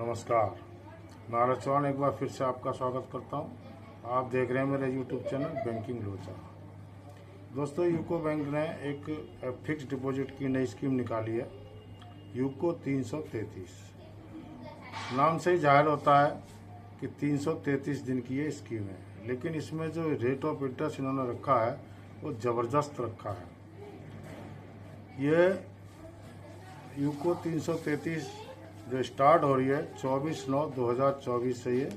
नमस्कार, मैं R S Chauhan एक बार फिर से आपका स्वागत करता हूं। आप देख रहे हैं मेरे यूट्यूब चैनल बैंकिंग लोचा। दोस्तों, यूको बैंक ने एक फिक्स डिपॉजिट की नई स्कीम निकाली है, यूको 333। नाम से ही जाहिर होता है कि 333 दिन की ये स्कीम है, लेकिन इसमें जो रेट ऑफ इंटरेस्ट इन्होंने रखा है वो ज़बरदस्त रखा है। ये यूको 333 जो स्टार्ट हो रही है 24/9/2024 से ये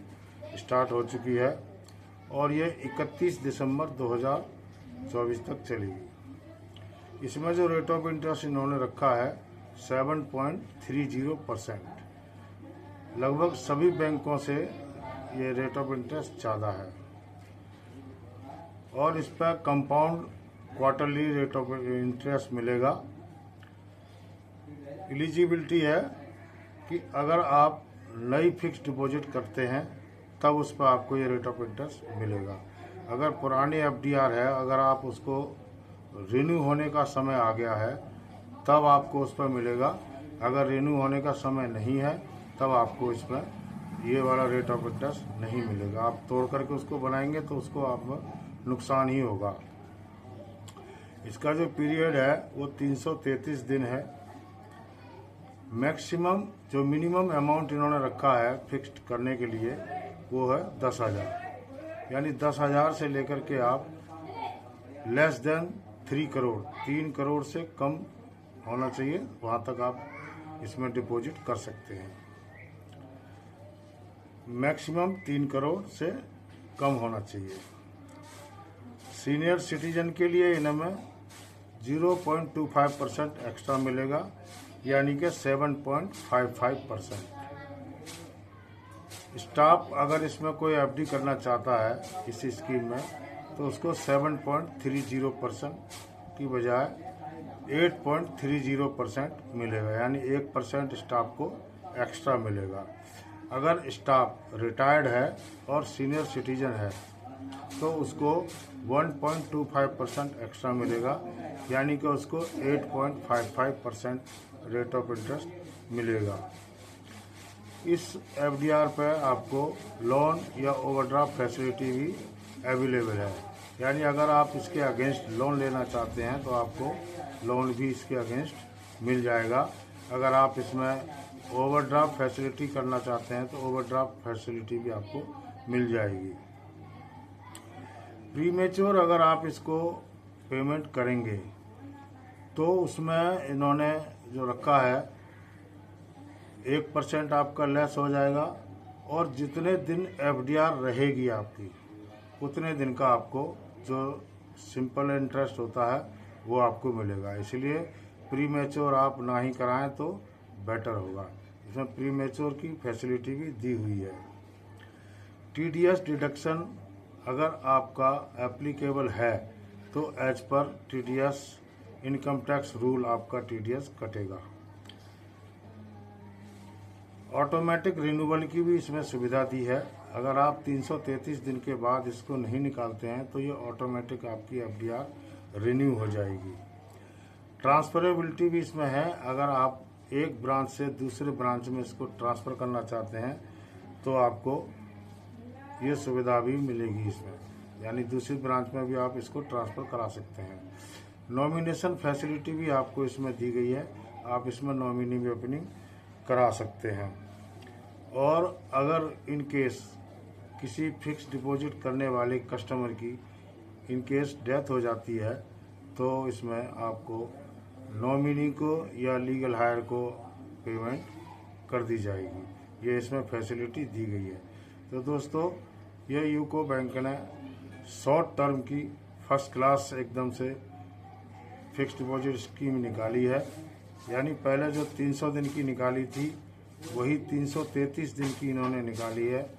स्टार्ट हो चुकी है और ये 31 दिसंबर 2024 तक चलेगी। इसमें जो रेट ऑफ इंटरेस्ट इन्होंने रखा है 7.30%। लगभग सभी बैंकों से ये रेट ऑफ इंटरेस्ट ज़्यादा है और इस पर compound quarterly rate of interest मिलेगा। एलिजिबिलिटी है कि अगर आप नई फिक्स डिपॉजिट करते हैं तब उस पर आपको ये रेट ऑफ इंटरेस्ट मिलेगा। अगर पुरानी एफडीआर है, अगर आप उसको रिन्यू होने का समय आ गया है तब आपको उस पर मिलेगा। अगर रिन्यू होने का समय नहीं है तब आपको इसमें ये वाला रेट ऑफ इंटरेस्ट नहीं मिलेगा। आप तोड़ करके उसको बनाएंगे तो उसको आपको नुकसान ही होगा। इसका जो पीरियड है वो 333 दिन है। मैक्सिमम जो मिनिमम अमाउंट इन्होंने रखा है फिक्स्ड करने के लिए वो है 10,000, यानी 10,000 से लेकर के आप लेस देन 3 करोड़ 3 करोड़ से कम होना चाहिए, वहाँ तक आप इसमें डिपॉजिट कर सकते हैं। मैक्सिमम 3 करोड़ से कम होना चाहिए। सीनियर सिटीजन के लिए इनमें 0.25% एक्स्ट्रा मिलेगा, यानी कि 7.55%। स्टाफ अगर इसमें कोई एफडी करना चाहता है इसी स्कीम में तो उसको 7.30% की बजाय 8.30% मिलेगा, यानी 1% स्टाफ को एक्स्ट्रा मिलेगा। अगर स्टाफ रिटायर्ड है और सीनियर सिटीजन है तो उसको 1.25% एक्स्ट्रा मिलेगा, यानी कि उसको 8.55% रेट ऑफ इंटरेस्ट मिलेगा। इस एफडीआर पर आपको लोन या ओवरड्राफ्ट फैसिलिटी भी अवेलेबल है, यानी अगर आप इसके अगेंस्ट लोन लेना चाहते हैं तो आपको लोन भी इसके अगेंस्ट मिल जाएगा। अगर आप इसमें ओवरड्राफ्ट फैसिलिटी करना चाहते हैं तो ओवरड्राफ्ट फैसिलिटी भी आपको मिल जाएगी। प्रीमेच्योर अगर आप इसको पेमेंट करेंगे तो उसमें इन्होंने जो रखा है 1% आपका लेस हो जाएगा और जितने दिन एफडीआर रहेगी आपकी उतने दिन का आपको जो सिंपल इंटरेस्ट होता है वो आपको मिलेगा। इसलिए प्रीमेच्योर आप ना ही कराएं तो बेटर होगा। इसमें प्रीमेच्योर की फैसिलिटी भी दी हुई है। टीडीएस डिडक्शन अगर आपका एप्लीकेबल है तो एज पर टीडीएस इनकम टैक्स रूल आपका टीडीएस कटेगा। ऑटोमेटिक रिन्यूअल की भी इसमें सुविधा दी है। अगर आप 333 दिन के बाद इसको नहीं निकालते हैं तो ये ऑटोमेटिक आपकी एफडीआर रिन्यू हो जाएगी। ट्रांसफरेबिलिटी भी इसमें है। अगर आप एक ब्रांच से दूसरे ब्रांच में इसको ट्रांसफ़र करना चाहते हैं तो आपको ये सुविधा भी मिलेगी इसमें, यानी दूसरी ब्रांच में भी आप इसको ट्रांसफ़र करा सकते हैं। नॉमिनेशन फैसिलिटी भी आपको इसमें दी गई है, आप इसमें नॉमिनी भी अपनी करा सकते हैं। और अगर इन केस किसी फिक्स डिपॉजिट करने वाले कस्टमर की इन केस डेथ हो जाती है तो इसमें आपको नॉमिनी को या लीगल हायर को पेमेंट कर दी जाएगी। ये इसमें फैसिलिटी दी गई है। तो दोस्तों, ये यूको बैंक ने शॉर्ट टर्म की फर्स्ट क्लास एकदम से फिक्स डिपॉजिट स्कीम निकाली है, यानी पहले जो 300 दिन की निकाली थी वही 333 दिन की इन्होंने निकाली है।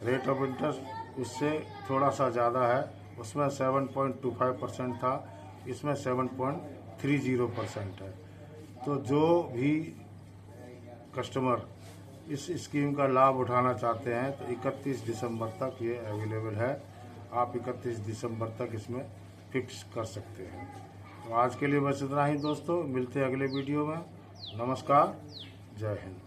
रेट ऑफ इंटरेस्ट उससे थोड़ा सा ज़्यादा है, उसमें 7.25% था, इसमें 7.30% है। तो जो भी कस्टमर इस स्कीम का लाभ उठाना चाहते हैं तो 31 दिसंबर तक ये अवेलेबल है। आप 31 दिसंबर तक इसमें फिक्स कर सकते हैं। तो आज के लिए बस इतना ही दोस्तों, मिलते हैं अगले वीडियो में। नमस्कार, जय हिंद।